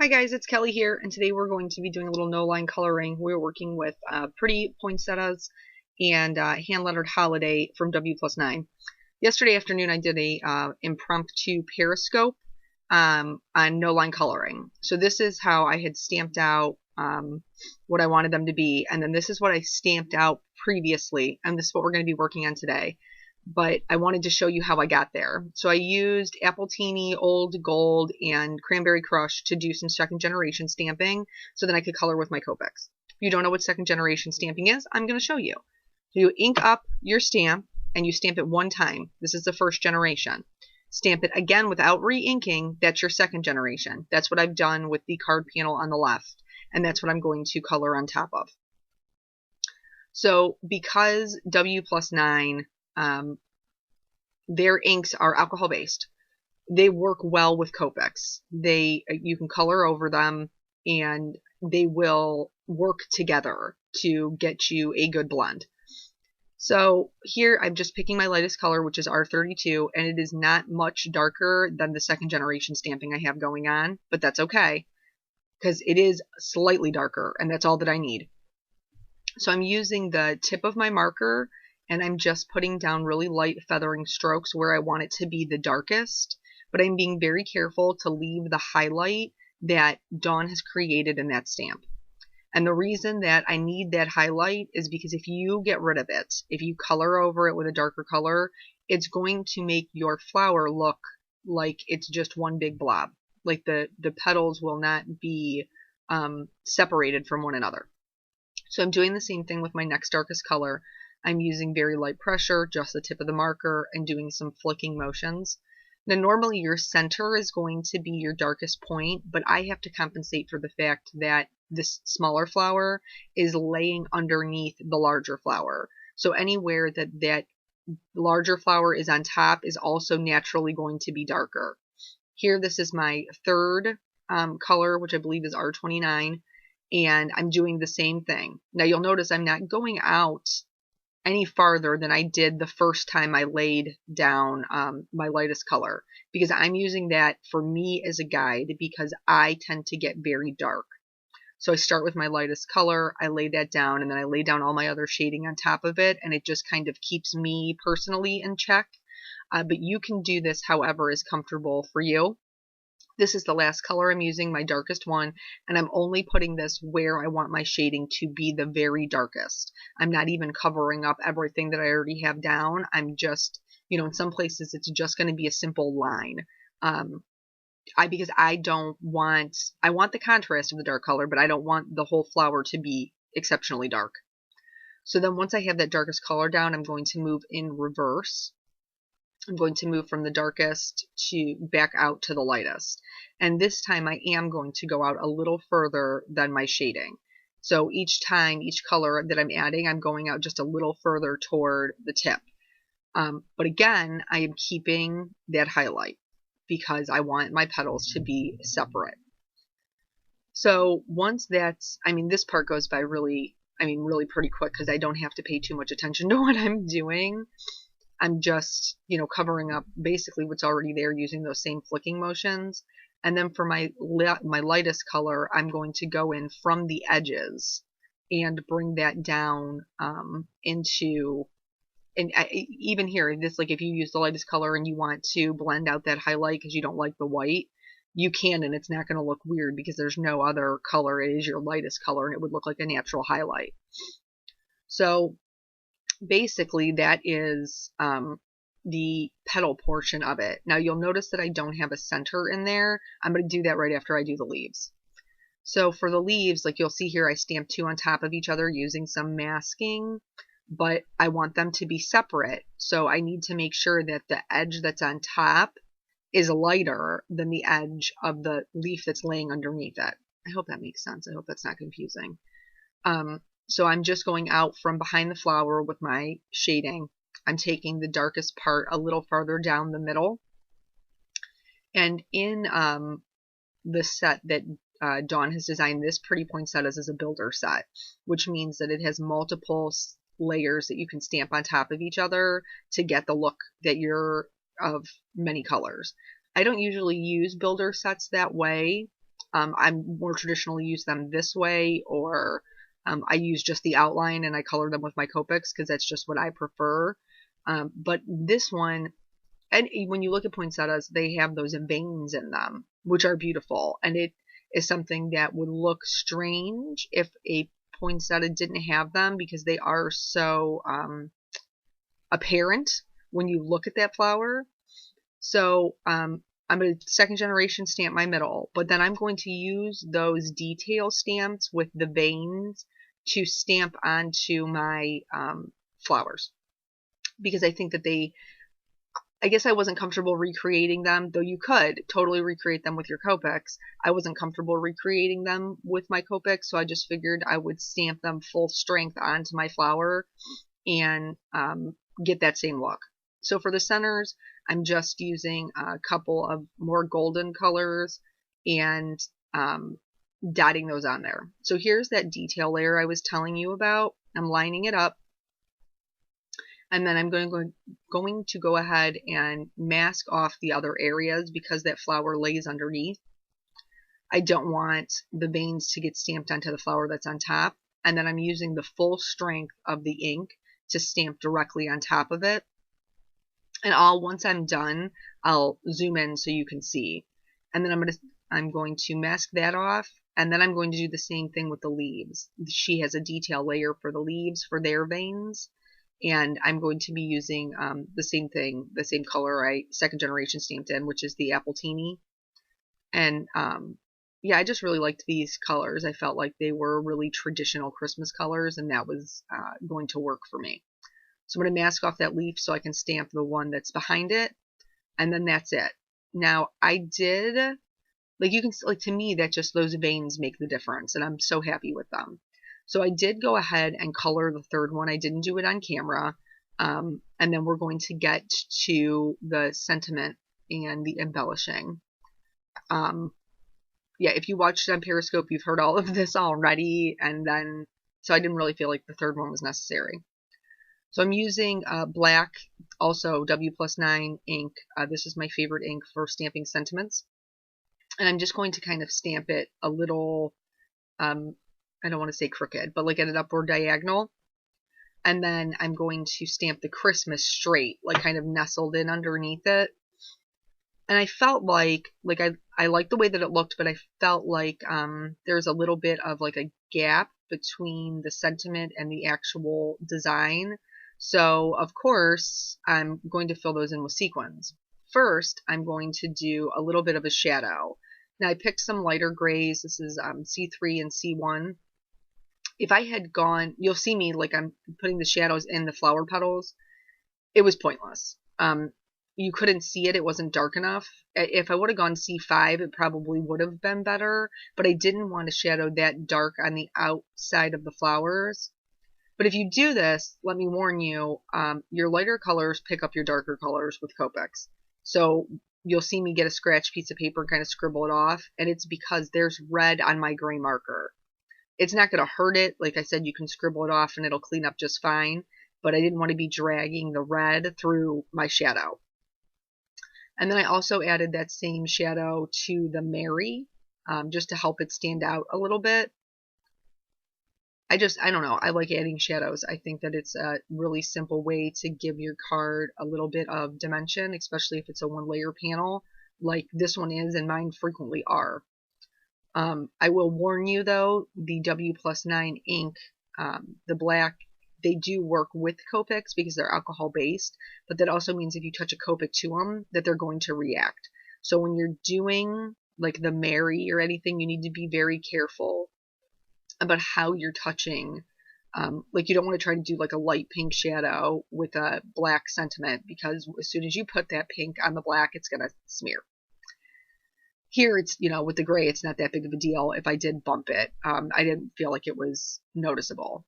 Hi guys, it's Kelly here, and today we're going to be doing a little no-line coloring. We're working with pretty poinsettias and hand-lettered holiday from WPlus9. Yesterday afternoon I did a impromptu periscope on no-line coloring. So this is how I had stamped out what I wanted them to be, and then this is what I stamped out previously, and this is what we're going to be working on today. But I wanted to show you how I got there. So I used Appletini, Old Gold, and Cranberry Crush to do some second generation stamping so then I could color with my Copics. If you don't know what second generation stamping is, I'm going to show you. So you ink up your stamp and you stamp it one time. This is the first generation. Stamp it again without re-inking. That's your second generation. That's what I've done with the card panel on the left, and that's what I'm going to color on top of. So because WPlus9 their inks are alcohol based, they work well with Copics. You can color over them and they will work together to get you a good blend. So here I'm just picking my lightest color, which is R32, and it is not much darker than the second generation stamping I have going on, but that's okay because it is slightly darker, and that's all that I need. So I'm using the tip of my marker and I'm just putting down really light feathering strokes where I want it to be the darkest, but I'm being very careful to leave the highlight that Dawn has created in that stamp. And the reason that I need that highlight is because if you get rid of it, if you color over it with a darker color, it's going to make your flower look like it's just one big blob. Like the petals will not be separated from one another. So I'm doing the same thing with my next darkest color. I'm using very light pressure, just the tip of the marker, and doing some flicking motions. Now normally your center is going to be your darkest point, but I have to compensate for the fact that this smaller flower is laying underneath the larger flower. So anywhere that larger flower is on top is also naturally going to be darker. Here this is my third color, which I believe is R29, and I'm doing the same thing. Now you'll notice I'm not going out any farther than I did the first time I laid down my lightest color, because I'm using that for me as a guide because I tend to get very dark. So I start with my lightest color, I lay that down, and then I lay down all my other shading on top of it, and it just kind of keeps me personally in check. But you can do this however is comfortable for you. This is the last color I'm using, my darkest one, and I'm only putting this where I want my shading to be the very darkest. I'm not even covering up everything that I already have down. I'm just, in some places it's just going to be a simple line. Because I want the contrast of the dark color, but I don't want the whole flower to be exceptionally dark. So then once I have that darkest color down, I'm going to move in reverse. I'm going to move from the darkest to back out to the lightest. And this time I am going to go out a little further than my shading. So each time, each color that I'm adding, I'm going out just a little further toward the tip. But again, I am keeping that highlight because I want my petals to be separate. So once this part goes by really pretty quick because I don't have to pay too much attention to what I'm doing. I'm just, covering up basically what's already there using those same flicking motions. And then for my lightest color, I'm going to go in from the edges and bring that down into, and even here, this, like if you use the lightest color and you want to blend out that highlight because you don't like the white, you can, and it's not going to look weird because there's no other color. It is your lightest color and it would look like a natural highlight. So basically that is the petal portion of it. Now you'll notice that I don't have a center in there. I'm going to do that right after I do the leaves. So for the leaves, like you'll see here, I stamped two on top of each other using some masking, but I want them to be separate. So I need to make sure that the edge that's on top is lighter than the edge of the leaf that's laying underneath it. I hope that makes sense. I hope that's not confusing. So I'm just going out from behind the flower with my shading. I'm taking the darkest part a little farther down the middle. And in the set that Dawn has designed, this Pretty Poinsettias is a builder set, which means that it has multiple layers that you can stamp on top of each other to get the look that you're of many colors. I don't usually use builder sets that way. I'm more traditionally use them this way, or I use just the outline and I color them with my Copics because that's just what I prefer. But this one, and when you look at poinsettias, they have those veins in them, which are beautiful. And it is something that would look strange if a poinsettia didn't have them, because they are so apparent when you look at that flower. So I'm going to second generation stamp my middle, but then I'm going to use those detail stamps with the veins to stamp onto my flowers, because I think that I guess I wasn't comfortable recreating them, though you could totally recreate them with your Copics. I wasn't comfortable recreating them with my Copics, so I just figured I would stamp them full strength onto my flower and get that same look. So for the centers, I'm just using a couple of more golden colors and dotting those on there. So here's that detail layer I was telling you about. I'm lining it up. And then I'm going to go ahead and mask off the other areas because that flower lays underneath. I don't want the veins to get stamped onto the flower that's on top. And then I'm using the full strength of the ink to stamp directly on top of it. And once I'm done, I'll zoom in so you can see. And then I'm going to mask that off. And then I'm going to do the same thing with the leaves. She has a detail layer for the leaves for their veins. And I'm going to be using the same thing, the same color I second generation stamped in, which is the Apple Teeny. And yeah, I just really liked these colors. I felt like they were really traditional Christmas colors, and that was going to work for me. So I'm going to mask off that leaf so I can stamp the one that's behind it, and then that's it. Now I did, like you can, like to me, that just those veins make the difference, and I'm so happy with them. So I did go ahead and color the third one. I didn't do it on camera. And then we're going to get to the sentiment and the embellishing. Yeah, if you watched it on Periscope, you've heard all of this already. And then, so I didn't really feel like the third one was necessary. So I'm using black, also WPlus9 ink. This is my favorite ink for stamping sentiments. And I'm just going to kind of stamp it a little, I don't want to say crooked, but like at an upward diagonal. And then I'm going to stamp the Christmas straight, like kind of nestled in underneath it. And I felt like I liked the way that it looked, but I felt like there's a little bit of like a gap between the sentiment and the actual design. So of course, I'm going to fill those in with sequins. First, I'm going to do a little bit of a shadow. Now I picked some lighter grays. This is C3 and C1. If I had gone, you'll see me like I'm putting the shadows in the flower petals. It was pointless. You couldn't see it. It wasn't dark enough. If I would have gone C5, it probably would have been better. But I didn't want to shadow that dark on the outside of the flowers. But if you do this, let me warn you, your lighter colors pick up your darker colors with Copics. So you'll see me get a scratch piece of paper and kind of scribble it off. And it's because there's red on my gray marker. It's not going to hurt it. Like I said, you can scribble it off and it'll clean up just fine. But I didn't want to be dragging the red through my shadow. And then I also added that same shadow to the Mary, just to help it stand out a little bit. I don't know. I like adding shadows. I think that it's a really simple way to give your card a little bit of dimension, especially if it's a one layer panel like this one is, and mine frequently are. I will warn you though, the WPlus9 ink, the black, they do work with Copics because they're alcohol based, but that also means if you touch a Copic to them, that they're going to react. So when you're doing like the Mary or anything, you need to be very careful about how you're touching. Like you don't want to try to do like a light pink shadow with a black sentiment, because as soon as you put that pink on the black, it's going to smear. Here, it's, you know, with the gray, it's not that big of a deal. If I did bump it, I didn't feel like it was noticeable.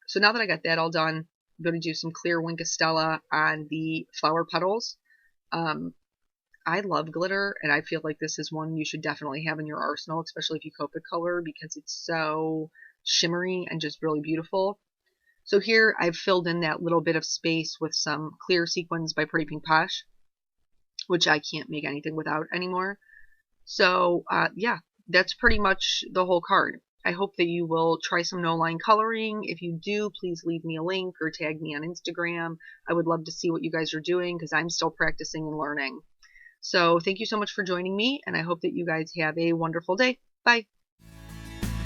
So now that I got that all done, I'm going to do some clear Wink of Stella on the flower petals. I love glitter, and I feel like this is one you should definitely have in your arsenal, especially if you Copic color, because it's so shimmery and just really beautiful. So here I've filled in that little bit of space with some clear sequins by Pretty Pink Posh, which I can't make anything without anymore. So yeah, that's pretty much the whole card. I hope that you will try some no-line coloring. If you do, please leave me a link or tag me on Instagram. I would love to see what you guys are doing because I'm still practicing and learning. So thank you so much for joining me, and I hope that you guys have a wonderful day. Bye.